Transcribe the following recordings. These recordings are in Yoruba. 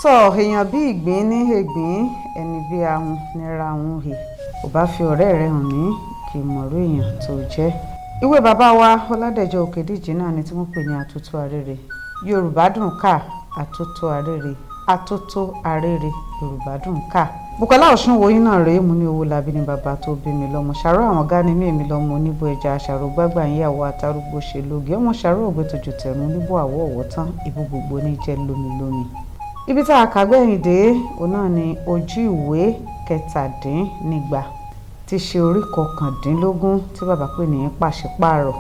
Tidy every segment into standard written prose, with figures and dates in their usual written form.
sọ èèyàn bí ìgbín ní ègbín ẹni bí ahun nira ahun he ò bá fi ọ̀rẹ́ rẹ̀ hàn mí kì í mọ̀rú èèyàn tó jẹ́. Ìwé bàbá wa Ọládẹ̀jọ Òkèdíjì náà ni tí wọ́n pè ní Atótó Arére. Yorùbá dùn ká Atótó Arére, Atótó Arére Yorùbá dùn ká. Bùkọ́lá Ọ̀ṣunwòyí náà rèé, mo ní owó labí ní bàbá tó bí mi lọ́mọ. Ṣàró àwọn gá ni mí èmi lọ́mọ oníbò ẹja àṣàrò gbágbà ìyàwó àtàrúgbó ṣe lóge. Ọmọ ṣàró ògbé tójú tẹ̀rùn níbò àwọ̀ ọ̀wọ̀ tán ibú gbogbo ní jẹ́ lómi. Ibi tá a kàgbẹ́yìn dé òun náà ni ojú ìwé kẹtàdínnígba ti ṣe orí kọkàndínlógún tí bàbá pè ní pàṣípààrọ̀.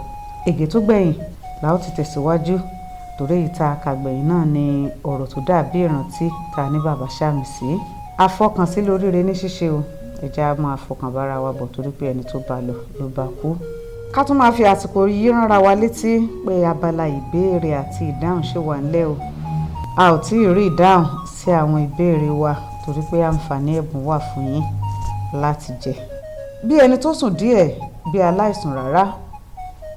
Ègè tó gbẹ̀yìn la ó ti tẹ̀síwájú torí èyí tá a kàgbẹ̀yìn náà ni ọ̀rọ̀ tó dàbí ìrántí ta ní bàbá sàmì sí. Àfọkànsí lóríire ní ṣíṣe o, ẹja máa fọkàn bára wa bọ̀ torí pé ẹni tó bá lọ ló bá kú. Ká tún máa fi àsìkò yìí ránra wa létí pé abala ìbéèrè àti ìdáhùn ṣì wà ńlẹ̀ o. A ò tí ì rí ìdáhùn sí àwọn ìbéèrè wa torí pé àǹfààní ẹ̀bùn wà fún yín láti jẹ. Bí ẹni tó sùn díẹ̀ bí aláìsùn rárá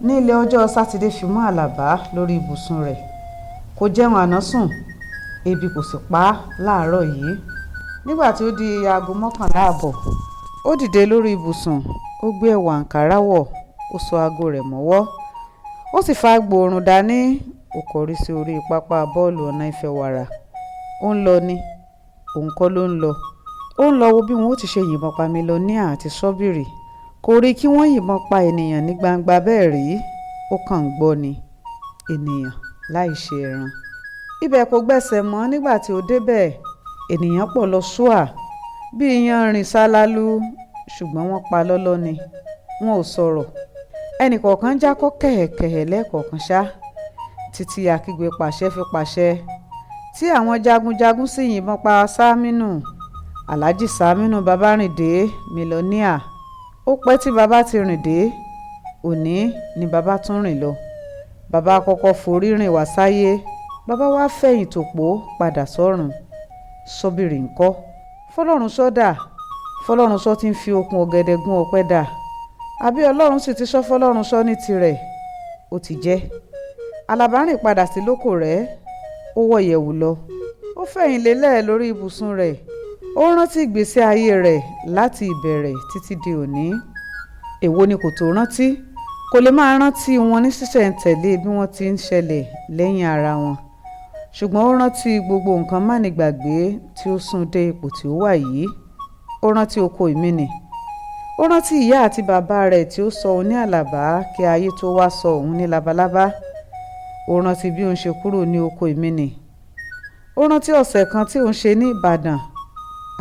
ní ilé ọjọ́ Sátidé fi mọ́ Àlàbá lórí ibùsùn rẹ̀. Kò jẹun àná sùn, ebi kò sì pa á láàárọ̀ yìí. Nígbà tí ó di aago 11 ààbọ̀, ó dìde lórí ibùsùn, ó gbé ẹ̀wù àǹkárá wọ̀, ó so aago rẹ̀ mọ́wọ́, ó sì fa gbòòrùn dání, ó kọrí sí orí pápá bọ́ọ̀lù ọ̀nà Ìfẹ́wàrà. Ó ń lọ ni, òun kọ́ ló ń lọ. Ó ń lọ wo bí wọn ó ti ṣe yìnbọn pa Mílíọ̀níà àti Ṣọ́bìrì. Kò rí kí wọ́n yìnbọn pa ènìyàn ní gbangba bẹ́ẹ̀ rí, ó kàn ń gbọ́ ni ènìyàn láì ṣe ẹran. Ibẹ̀ kò gbẹ̀sẹ̀ mọ́ nígbà tí ó débẹ̀. Ènìyàn pọ̀ lọ ṣúà bí iyanrìn ṣáláàlú, ṣùgbọ́n wọ́n pa lọ́lọ́ ni, wọn ò sọ̀rọ̀. Ẹnìkọ̀ọ̀kan jákọ́ kẹ̀hẹ̀kẹ̀hẹ̀ lẹ́ẹ̀kọ̀ọ̀kan ṣá títí akígbe pàṣẹ fi pàṣẹ tí àwọn jagunjagun sì yìnbọn pa Sámínù, Alhaji Sámínù Babárìndé Mílíọ̀níà. Ó pẹ́ tí bàbá ti rìn dé, òní ni bàbá tún rìn lọ. Bàbá kọ́kọ́ forí rìn wá sáyé, bàbá wá fẹ̀yìn tòpó padà sọ́run. Ṣọ́bìrì ńkọ́? Fọlọ́runṣọ́ dà? Fọlọ́runṣọ́ ti ń fi okùn ọ̀gẹ̀dẹ̀ gún ọ̀pẹ dà? Àbí Ọlọ́run sì ti ṣọ́ Fọlọ́runṣọ́ ní tirẹ̀? Ó ti jẹ́. Àlàbá rìn padà sí lóko rẹ̀, ó wọ̀ yẹ̀wù lọ, ó fẹ̀yìn lélẹ̀ lórí ibùsùn rẹ̀. Ó rántí ìgbésí ayé rẹ̀ láti ìbẹ̀rẹ̀ títí di òní. Èwo ni kò tó rántí? Kò lè máa rántí wọn ní ṣísẹ̀ntẹ̀lé bí wọ́n ti ń ṣẹlẹ̀ lẹ́yìn ara wọn. Ṣùgbọ́n ó rántí gbogbo nǹkan mánigbàgbé tí ó sún dé ipò tí ó wà yìí. Ó rántí oko ìmínì. Ó rántí ìyá àti bàbá rẹ̀ tí ó sọ òun ní Àlàbá kí ayé tó wá sọ òun ní Labalábá. Ó rántí bí òun ṣe kúrò ní oko ìmínì. Ó rántí ọ̀sẹ̀ kan tí òun ṣe ní Ìbàdàn,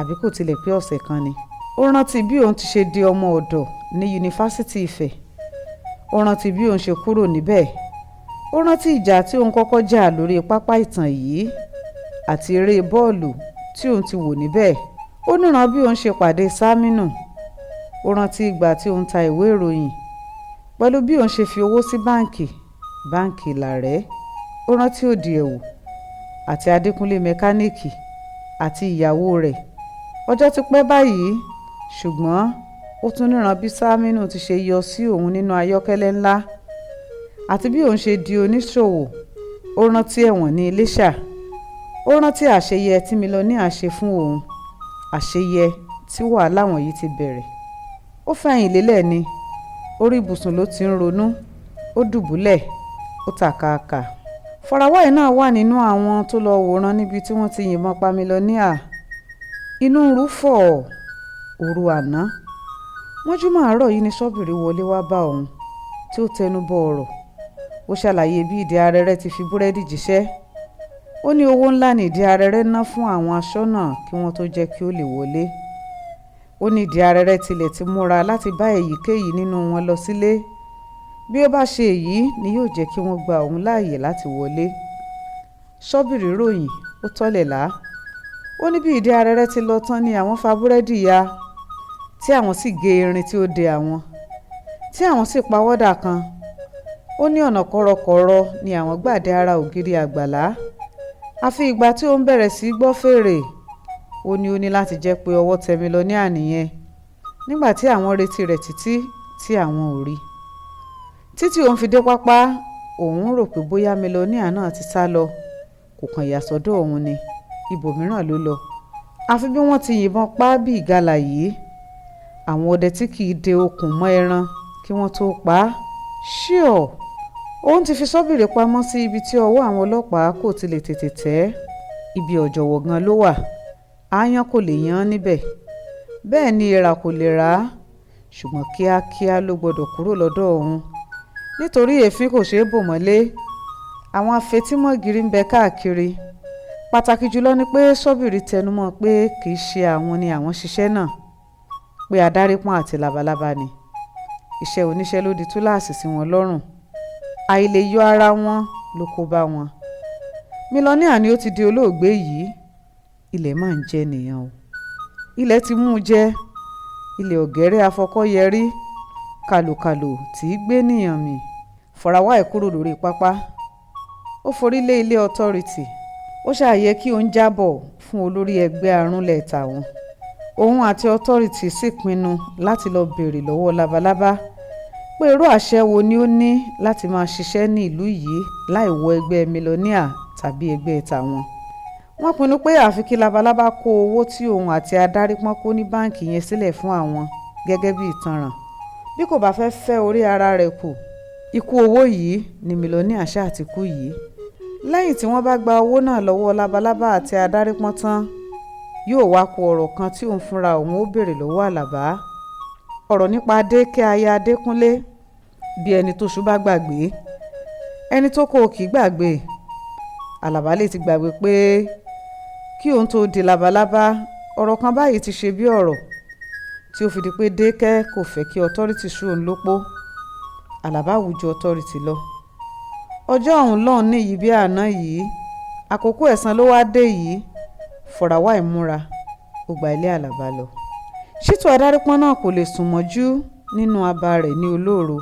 àbí kò tilẹ̀ pé ọ̀sẹ̀ kan ni. Ó rántí bí òun ti ṣe di ọmọ ọ̀dọ̀ ní Yunifásítì Ifẹ̀. Ó rántí bí òun ṣe kúrò níbẹ̀. Ó rántí ìjà tí òun kọ́kọ́ jà lórí pápá ìtàn yìí àti eré bọ́ọ̀lù tí òun ti wò níbẹ̀. Ó níran bí òun ṣe pàdé Sámínù. Ó rántí ìgbà tí òun ta ìwé ìròyìn pẹ̀lú bí òun ṣe fi owó sí báǹkì Ìlàrẹ́. Ó rántí òdì ẹ̀wù àti Adékúnlé mẹkáníìkì àti ìyàwó rẹ̀. Ọjọ́ ti pẹ́ báyìí, ṣùgbọ́n ó tún níran bí Sámínù ti ṣe yọ sí òun nínú ayọ́kẹ́lẹ́ ńlá àti bí òun ṣe di oníṣòwò. Ó rántí ẹ̀wọ̀n ní Iléṣà. Ó rántí àṣeyẹ tí Mílíọ̀níà ṣe fún òun, àṣeyẹ tí wàhálà wọ̀nyí ti bẹ̀rẹ̀. Ó fẹ̀yìn lélẹ̀ ni, orí ibùsùn ló ti ń ronú. Ó dùbúlẹ̀, ó tàkàkà. Fọ̀ràwáyé náà wà nínú àwọn tó lọ wòran níbi tí wọ́n ti yìnbọn pa Mílíọ̀níà. Inú ń rúfọ̀ òru àná. Mọ́júmọ́ àárọ̀ yìí ni Ṣọ́bìrì wọlé wá bá òun tí ó tẹnu bọ ọ̀rọ̀. Ó ṣàlàyé bí ìdí arẹrẹ ti fi búrẹ́dì jíṣẹ́. Ó ní owó ńlá ní ìdí arẹrẹ ná fún àwọn aṣọ́nà kí wọ́n tó jẹ́ kí ó lè wọlé. Ó ní ìdí arẹrẹ tilẹ̀ ti múra láti bá èyíkéyìí nínú wọn lọ sílé. Bí ó bá ṣe èyí ni yóò jẹ́ kí wọ́n gba òun láàyè láti wọlé. Ṣọ́bìrì ròyìn, ó tọ́lẹ̀ lá. Ó ní bí ìdí arẹrẹ ti lọ tán ni àwọn fa búrẹ́dì ya, tí àwọn sì gé irin tí ó de àwọn, tí àwọn sì pa wọ́dà kan. Ó ní ọ̀nà kọ̀rọ̀kọ̀rọ̀ ni àwọn gbà dé ara ògiri àgbàlá. Àfi ìgbà tí ó ń bẹ̀rẹ̀ sí gbọ́ fèrè, ó ní láti jẹ́ pé ọwọ́ tẹ Mílíọ̀níà nìyẹn. Nígbà tí àwọn retí rẹ̀ títí tí àwọn ò rí. Títí òun fi dé pápá, òun rò pé bóyá Mílíọ̀níà náà ti sá lọ, kò kàn yà sọ́dọ̀ òun ni. ibòmíràn ló lọ. àfi bí wọ́n ti yìnbọn pa á bí ìgalà yìí. àwọn ọdẹ tí kì í de okùn mọ́ ẹran kí wọ́n tó pa á. ṣíọ̀ òun ti fi Sọ́bìrì pamọ́ sí ibi tí ọwọ́ àwọn ọlọ́pàá kò ti lè tètè tẹ̀ ẹ́. ibi ọ̀jọ̀wọ̀ gan ló wà. aáyán kò lè yan án níbẹ̀. bẹ́ẹ̀ ni èèrà kò lè rà á. ṣùgbọ́n kíákíá ló gbọ́dọ̀ kúrò lọ́dọ̀ òun. nítorí èéfín kò ṣeé bò mọ́lé. àwọn afetímọ̀gìrì ń bẹ káàkiri. pàtàkì jùlọ ni pé Sọ́bìrì tẹnumọ́ pé kì í ṣe àwọn ni àwọn ṣiṣẹ́ náà. pé adárípọ́n àti labalábá ni. iṣẹ́ oníṣẹ́ ló di túláàsì sí wọn lọ́rùn. àìlè yọ ara wọn ló kó bá wọn. Mílíọ̀nìà ni ó ti di olóògbé yìí. ilẹ̀ máa ń jẹ nìyẹn o. ilẹ̀ ti mú un jẹ. ilẹ̀ ọ̀gẹ́rẹ́ afọkọ́yẹrí kàlòkàlò tí í gbé nìyàn mì. Fọ̀ràwá ẹ̀ kúrò lórí pápá. ó forí lé ilé ọtọ́rìtì. ó ṣàyẹ kí òun jábọ̀ fún olórí ẹgbẹ́ arúnlẹ̀ tàwọn. òun àti ọtọ́rìtì sì pinnu láti lọ béèrè lọ́wọ́ labalábá pé irú àṣẹ wo ni ó ní láti máa ṣiṣẹ́ ní ìlú yìí láì wọ ẹgbẹ́ Mílíọ̀nìà tàbí ẹgbẹ́ tàwọn. wọ́n pinnu pé àfi kí labalábá kó owó tí òun àti adárípọ́n kó ní báǹkì yẹn sílẹ̀ fún àwọn gẹ́gẹ́ bí ìtanràn. bí kò bá fẹ́ fẹ́ orí ara rẹ̀ kù, ikú owó yìí ni Mílíọ̀nìà ṣáà ti kú yìí. lẹ́yìn tí wọ́n bá gba owó náà lọ́wọ́ labalábá àti adárípọ́n tán, yóò wá kó ọ̀rọ̀ kan tí òun fúnra òun ó béèrè lọ́wọ́ Àlàbá. ọ̀rọ̀ nípa Adékẹ́ aya Adékúnlé. bí ẹni tó ṣú bá gbàgbé, ẹni tó kó kì í gbàgbé. Àlàbá lè ti gbàgbé pé kí òun tó di labalábá, ọ̀rọ̀ kan báyìí ti ṣe bí ọ̀rọ̀ tí ó fi di pé Dékẹ́ kò fẹ́ kí ọtọ́rìtì ṣú òun lópó. Àlàbá wùjọ ọtọ́rìtì lọ. ọjọ́ ọ̀hún lọ́hùn níyì bí àná yìí, àkókò ẹ̀san ló wá dé yìí. Fọ̀ràwá ìmúra, ó gba ilé Àlàbá lọ. Ṣítù adárípọ́n náà kò lè sùn mọ́jú nínú abà rẹ̀ ní olóòro.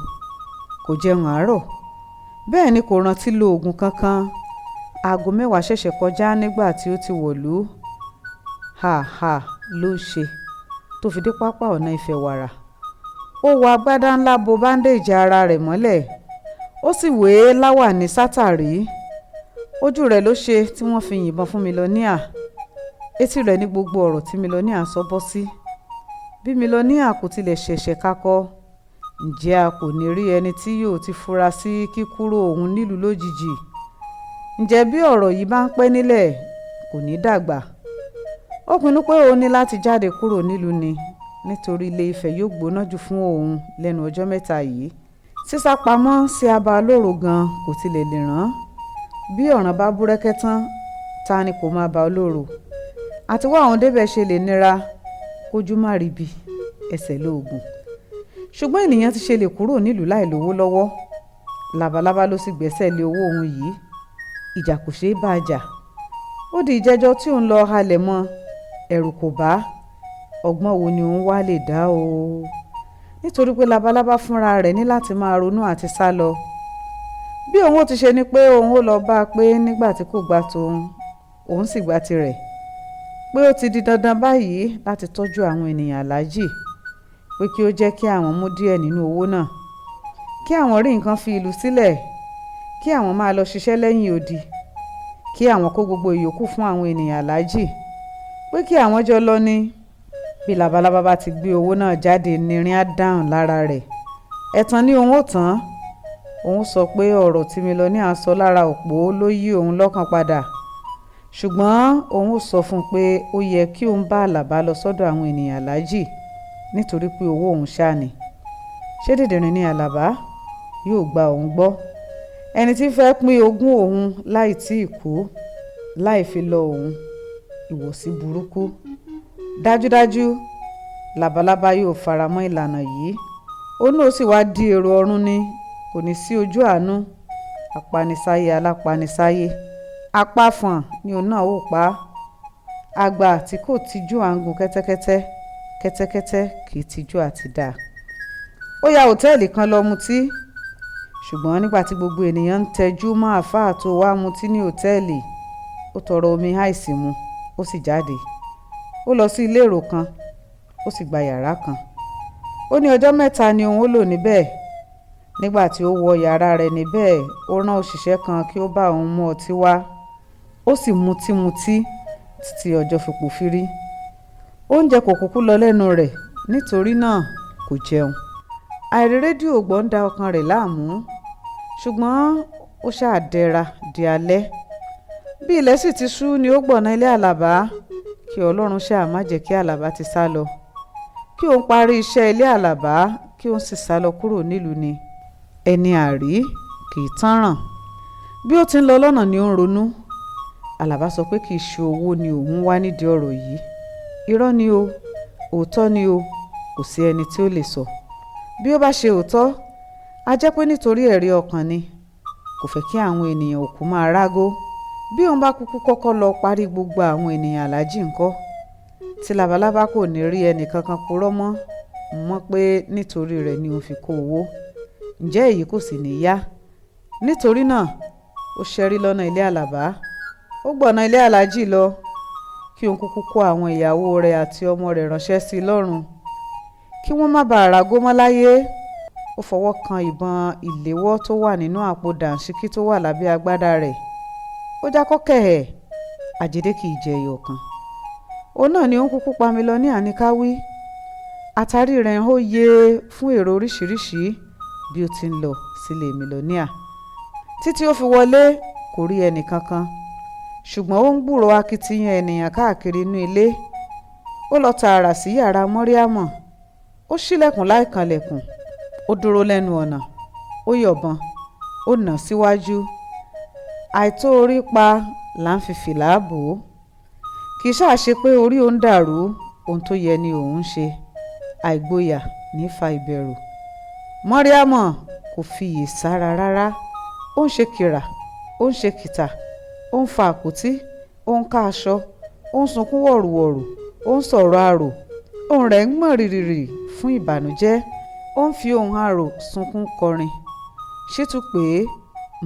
kò jẹun àárọ̀, bẹ́ẹ̀ ni kò rántí lo oògùn kankan. aago 10 ṣẹ̀ṣẹ̀ kọjá nígbà tí ó ti wọ̀lú. ha ló ń ṣe tó fi dé pápá ọ̀nà Ifẹ̀ wàrà. ó wọ agbádá ńlá bo báńdéèjì ara rẹ̀ mọ́lẹ̀. ó sì wé láwàní sátàrí. ojú rẹ̀ ló ṣe tí wọ́n fi yìnbọn fún Mílíọ̀nìà. etí rẹ̀ ní gbogbo ọ̀rọ̀ tí Mílíọ̀nìà sọ bọ́ sí. bí Mílíọ̀nìà kò tilẹ̀ ṣẹ̀ṣẹ̀ kakọ́, ǹjẹ́ a kò ní rí ẹni tí yóò ti fura sí kíkúrò òun nílùú lójijì. ǹjẹ́ bí ọ̀rọ̀ yìí bá ń pẹ́ nílẹ̀, kò ní dàgbà. ó pinnu pé òun ní láti jáde kúrò nílùú ni, nítorí Ilé Ifẹ̀ yóò gbóná jù fún òun lẹ́nu ọjọ́ mẹ́ta yìí. sísá pamọ́ sí abà olóró gan kò tilẹ̀ lè ràn. bí ọ̀ràn bá búrẹ́kẹ́ tán, ta ni kò máa bá olóró. àti wá àwọn débẹ̀ ṣe lè nira, kójú má ríbi ẹsẹ̀ lóògùn. ṣùgbọ́n ènìyàn ti ṣe lè kúrò nílùú láì lówó lọ́wọ́. labalábá ló sì gbẹ́sẹ̀ lé owó òun yìí. ìjà kò ṣeé bá a jà. ó di ìjẹ́jọ́ tí òun lọ halẹ̀ mọ́. ẹ̀rù kò bá. ọgbọ́n wo ni òun wá lè dá o. nítorí pé labalábá fúnra rẹ̀ ní láti máa ronú àti sá lọ. bí òun ó ti ṣe ni pé òun ó lọ bá a pé nígbà tí kò gba tòun, òun sì gba tirẹ̀. pé ó ti di dandan báyìí láti tọ́jú àwọn ènìyàn aláàjì. pé kí ó jẹ́ kí àwọn mú díẹ̀ nínú owó náà. kí àwọn rí nǹkan fi ìlú sílẹ̀. kí àwọn máa lọ ṣiṣẹ́ lẹ́yìn odi. kí àwọn kó gbogbo ìyókù fún àwọn ènìyàn aláàjì. pé kí àwọn jọ lọ ní. bí labalábá bá ti gbé owó náà jáde nírin á dáhùn lára rẹ̀. ẹ̀tàn ni òun ó tán. òun sọ pé ọ̀rọ̀ tí Mílíọ̀nìà sọ lára òpó ló yí òun lọ́kàn padà. ṣùgbọ́n òun ó sọ fún un pé ó yẹ kí òun bá Àlàbá lọ sọ́dọ̀ àwọn ènìyàn aláàjì, nítorí pé owó òun ṣáà ni. ṣé dìndìnrín ni Àlàbá yóò gba òun gbọ́? ẹni tí fẹ́ pín ogún òun láì tí ì kú, láì fi lọ òun, ìwọ̀sí burúkú. dájúdájú labalábá yóò fara mọ́ ìlànà yìí. ó náà sì wá di èrò ọ̀run ni, kò ní sí ojú àánú. apanisáyé alápanisáyé, apáfọ̀n ni òun náà ó pa á. àgbà tí kò tijú à ń gun kẹ́tẹ́kẹ́tẹ́, kẹ́tẹ́kẹ́tẹ́ kì í tijú àti dà. ó ya òtẹ́ẹ̀lì kan lọ mutí. ṣùgbọ́n nígbà tí gbogbo ènìyàn ń tẹjú mọ́ àáfàá tó wá mutí ní òtẹ́ẹ̀lì, ó tọrọ omi àìsí mu, ó sì jáde. ó lọ sí ilé èrò kan, ó sì gba yàrá kan. ó ní ọjọ́ 3 ni òun ó lò níbẹ̀. nígbà tí ó wọ yàrá rẹ̀ níbẹ̀, ó rán òṣìṣẹ́ kan kí ó bá òun mú ọtí wá. ó sì mutí títí ọjọ́ fi pò fírí. Oúnjẹ kò kúkú lọ lẹ́nu rẹ̀, nítorí náà kò jẹun. Àìrí rédíò gbọ́ ń da ọkàn rẹ̀ láàmú, ṣùgbọ́n ó ṣáà dẹra di alẹ́. Bí ilẹ̀ sì ti ṣú ni ó gbọ̀nà ilé Àlàbá, kí Ọlọ́run ṣáà má jẹ́ kí Àlàbá ti sá lọ. Kí òun parí iṣẹ́ ilé Àlàbá, kí òun sì sá lọ kúrò nílùú ni. Ẹni àrí kì í tánràn. Bí ó ti ń lọ lọ́nà ni ó ń ronú. Àlàbá sọ pé kì í ṣe owó ni òun wá nídìí ọ̀rọ̀ yìí. Irọ́ ni o, òótọ́ ni o, kò sí ẹni tí ó lè sọ. Bí ó bá ṣe òótọ́, a jẹ́ pé nítorí ẹ̀rí ọkàn ni. Kò fẹ́ kí àwọn ènìyàn òkú máa rágó. Bí òun bá kúkú kọ́kọ́ lọ parí gbogbo àwọn ènìyàn aláàjì ńkọ́, tí labalábá kò ní rí ẹnì kankan purọ́ mọ́ pé nítorí rẹ̀ ni òun fi kó owó. Ǹjẹ́ èyí kò sì ní yá? Nítorí náà ó ṣẹ́rí lọ́nà ilé Àlàbá. Ó gbọ̀nà ilé aláàjì lọ kí òun kúkú kó àwọn ìyàwó rẹ̀ àti ọmọ rẹ̀ ránṣẹ́ sí i lọ́rùn, kí wọ́n má bàa rágó mọ́ láyé. Ó fọwọ́ kan ìbọn ìléwọ́ tó wà nínú àpò dànsíkí tó wà lábẹ́ agbádá rẹ̀. Ó jákọ́ kẹ̀hẹ̀, àjèdè kì í jẹ ẹyọ kan. Òun náà ni ó ń kúkú pa mi lọ ní àníkáwí. Àtàrí rẹ̀ ó yé fún èrò oríṣiríṣi bí ó ti ń lọ sílé mílíọ̀nìà. Títí ó fi wọlé kò rí ẹnì kankan, ṣùgbọ́n ó ń gbúròó akitiyan ènìyàn káàkiri inú ilé. Ó lọ tààrà sí yàrá Mọ́ríámọ̀. Ó ṣílẹ̀kùn láì kanlẹ̀kùn. Ó dúró lẹ́nu ọ̀nà. Ó yọ̀bọ̀n. Ó nà síwájú. Àìtó orí pa là ń fi fìlà bò ó. Kì í ṣáà ṣe pé orí òun dàrú, ohun tó yẹ ni òun ṣe. Àìgboyà ní fa ìbẹ̀rù. Mọ́ríámọ̀ kò fiyè sára rárá. Ó ń ṣe kìrà, ó ń ṣe kìtà, ó ń fa àpótí, ó ń ká aṣọ, ó ń sunkún wọ̀rùwọ̀rù, ó ń sọ̀rọ̀ àrò. Ohùn rẹ̀ ń gbọ̀n rìrìrì fún ìbànújẹ́. Ó ń fi ohùn àrò sunkún kọrin. Ṣítù pé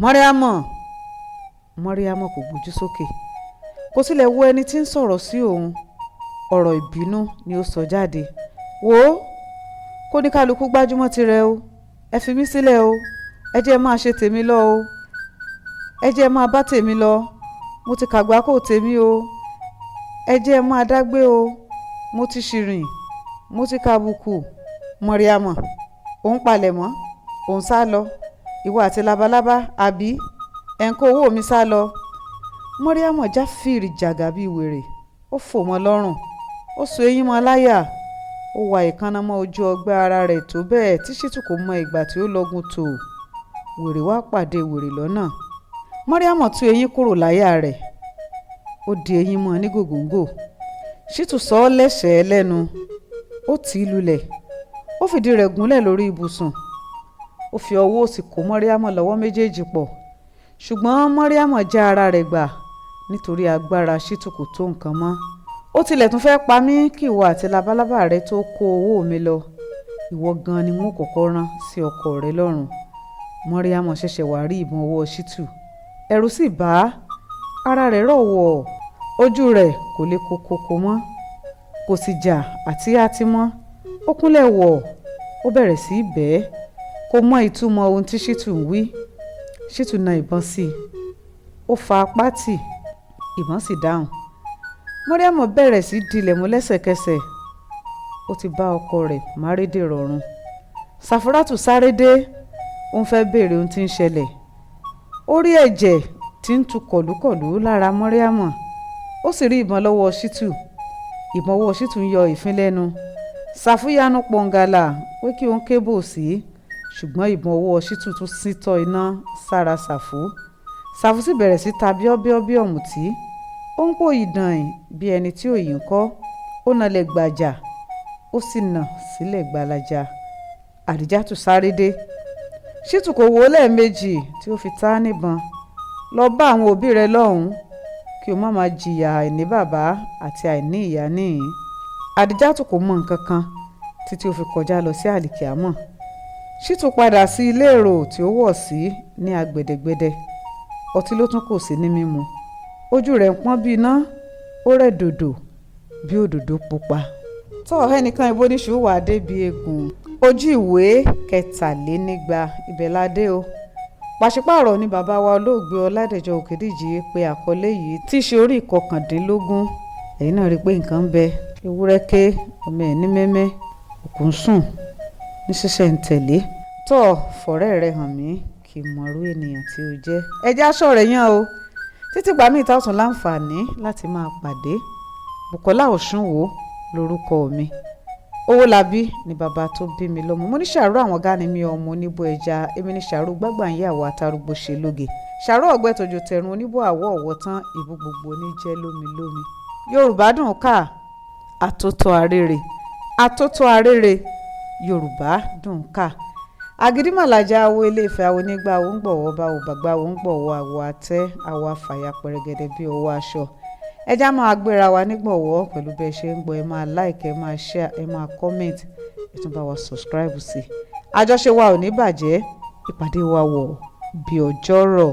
Mọ́ríámọ̀. Mọ́ríámọ̀ kò gbójú sókè. Kò tilẹ̀ wo ẹni tí ń sọ̀rọ̀ sí òun. Ọ̀rọ̀ ìbínú ni ó sọ jáde. Wò ó, kó ní kálukú gbájúmọ́ tirẹ̀ o. Ẹ fi mí sílẹ̀ o. Ẹ jẹ́ máa ṣe tèmi lọ o. Ẹ jẹ́ máa bá tèmi lọ. Mo ti kàgbákò tèmi o. Ẹ jẹ́ máa dágbé o. Mo ti ṣìrìn. Mo ti kàbùkù. Mọ́ríámọ̀, òun palẹ̀mọ́, òun sá lọ. Ìwọ àti labalábá àbí ẹ̀ ń kó owó mi sá lọ. Mọ́ríámọ̀ já fìrì jàgà bíi wèrè. Ó fò mọ́ lọ́rùn. Ó so eyín mọ́ láyà. Ó wa ìkànnà mọ́ ojú ọgbẹ́ ara rẹ̀ tó bẹ́ẹ̀ tí Ṣítù kò mọ ìgbà tí ó lọ́gun tó. Wèrè wá pàdé wèrè lọ́nà. Mọ́ríámọ̀ tú eyín kúrò láyà rẹ̀. Ó di eyín mọ́ ní gògóńgò. Ṣítù sọ ọ́ lẹ́sẹ̀ẹ́ lẹ́nu. Ó tì í lulẹ̀. Ó fìdí rẹ̀ gúnlẹ̀ lórí ibùsùn. Ó fi ọwọ́ òsì kó Mọ́ríámọ̀ lọ́wọ́ méjèèjì pọ̀. Ṣùgbọ́n Mọ́ríámọ̀ já ara rẹ̀ gbà nítorí agbára Ṣítù kò tó nǹkan mọ́. Ó tilẹ̀ tún fẹ́ pa mí kí ìwọ àti labalábá rẹ tó kó owó mi lọ. Ìwọ gan ni wọ́n kọ́kọ́ rán sí ọkọ rẹ lọ́rùn. Mọ́ríámọ̀ ṣẹ̀ṣẹ̀ wá rí ìbọn ọwọ́ Ṣítù. Ẹ̀rù sì bà á. Ara rẹ̀ rọ̀ wọ̀. Ojú rẹ̀ kò lè kokoko mọ́. Kò sì jà àti àti mọ́. Ó kúnlẹ̀ wọ̀. Ó bẹ̀rẹ̀ sí í bẹ́ẹ̀. Kò mọ ìtumọ̀ ohun tí Ṣítù ń wí. Ṣítù na ìbọn sí i. Ó fa apá tì. Ìbọn sì dáhùn. Mọ́ríámọ̀ bẹ̀rẹ̀ sí í dilẹ̀ mú lẹ́sẹ̀kẹsẹ̀. Ó ti bá ọkọ rẹ̀ márédè rọ̀rùn. Sàfúrátù sáré dé. Ó ń fẹ́ béèrè ohun tí ń ṣẹlẹ̀. Ó rí ẹ̀jẹ̀ tí ń tu kọ̀lúkọ̀lú lára Mọ́ríámọ̀. Ó sì rí ìbọn lọ́wọ́ Ṣítù. Ìbọn ọwọ́ Ṣítù ń yọ ìfín lẹ́nu. Sàfúyánú pọ̀ngàlà pé kí òun kébò sí. Ṣùgbọ́n ìbọn ọwọ́ Ṣítù tún sítọ́ iná sára Sàfú. Sàfú sì bẹ̀rẹ̀ sí ta bíọ́bíọ́ ọ̀mùtí. Ó ń pò ìdàn bí ẹni tí òyì ń kọ́. Ó nalẹ̀ gbàjà. Ó sì nà sílẹ̀ gbalaja. Àdìjátù sáré dé. Ṣítù kò wò ó lẹ́ẹ̀mejì tí ó fi ta níbọn. Lọ bá àwọn òbí rẹ lọ́hùn-ún kí o má máa jìyà àìní bàbá àti àìní ìyá níhìn. Àdìjátù kò mọ nǹkan kan títí ó fi kọjá lọ sí àlìkíámọ̀. Ṣítù padà sí ilé èrò tí ó wọ̀ sí ní agbẹ̀dẹ̀gbẹ̀dẹ̀. Ọtí ló tún kò sí ní mímu. Ojú rẹ̀ ń pọ́n bí iná. Ó rẹ̀ dòdò bí òdòdó pupa. Tọ́ ẹnìkan ibo ní ṣùgbọ́n wà débi eégún. Ojú ìwé kẹtàlénígba ibẹ̀ la dé o. Pàṣípààrọ̀ ni bàbá wa olóògbé Ọládẹ̀jọ Òkèdíjì pé àkọlé yìí tí í ṣe orí ìkọkàndínlógún ẹ̀yin náà rí i pé nǹkan ń bẹ ewúrẹ́ ké ọmọ ẹ̀ ní mẹ́mẹ́ òkú ń sùn ní ṣísẹ̀ntẹ̀lé tó fọ̀rẹ́ rẹ hàn mí kí n mọrú ènìyàn tí o jẹ́. ẹjẹ́ aṣọ rẹ̀ yàn o títí gbà míì táwọn láǹfààní láti máa pàdé. Bùkọ́lá Òṣùnwò lórúkọ mi. Owólabí ni bàbá tó bí mi lọ́mọ. Mo ní Ṣàró àwọn ọ̀gá ni mi ọmọ oníbó ẹja. Èmi ni Ṣàró gbàgbàǹyàwó àtàrúgbó ṣe lóge. Ṣàró ọ̀gbẹ́ tòjò tẹ̀rùn oníbó àwọ̀ ọ̀wọ́ tán ìbú gbogbo oníjẹ́ lómi lómi. Yorùbá dùn ká àtótó arére àtótó arére Yorùbá dùn ká. Àgídímàlàjà awo Ilé-Ifẹ̀ awo nígbà awo ń gbọ̀wọ́ bá wo bàgbà awo ń gbọ̀wọ́ àwọ̀ àtẹ́ àwọ̀ àfàyà pẹ̀rẹ̀gẹ̀dẹ̀ bí ọwọ́ aṣọ. Ẹja máa gbéra wa nígbọ̀wọ́ pẹ̀lú bẹ́ẹ̀ ṣe ń gbọ́ ẹ máa like ẹ máa share ẹ máa comment ẹ tún bá wa subscribe sí. Àjọṣe wa ò ní bàjẹ́ ìpàdé wa wọ̀ bí ọjọ́ rọ̀.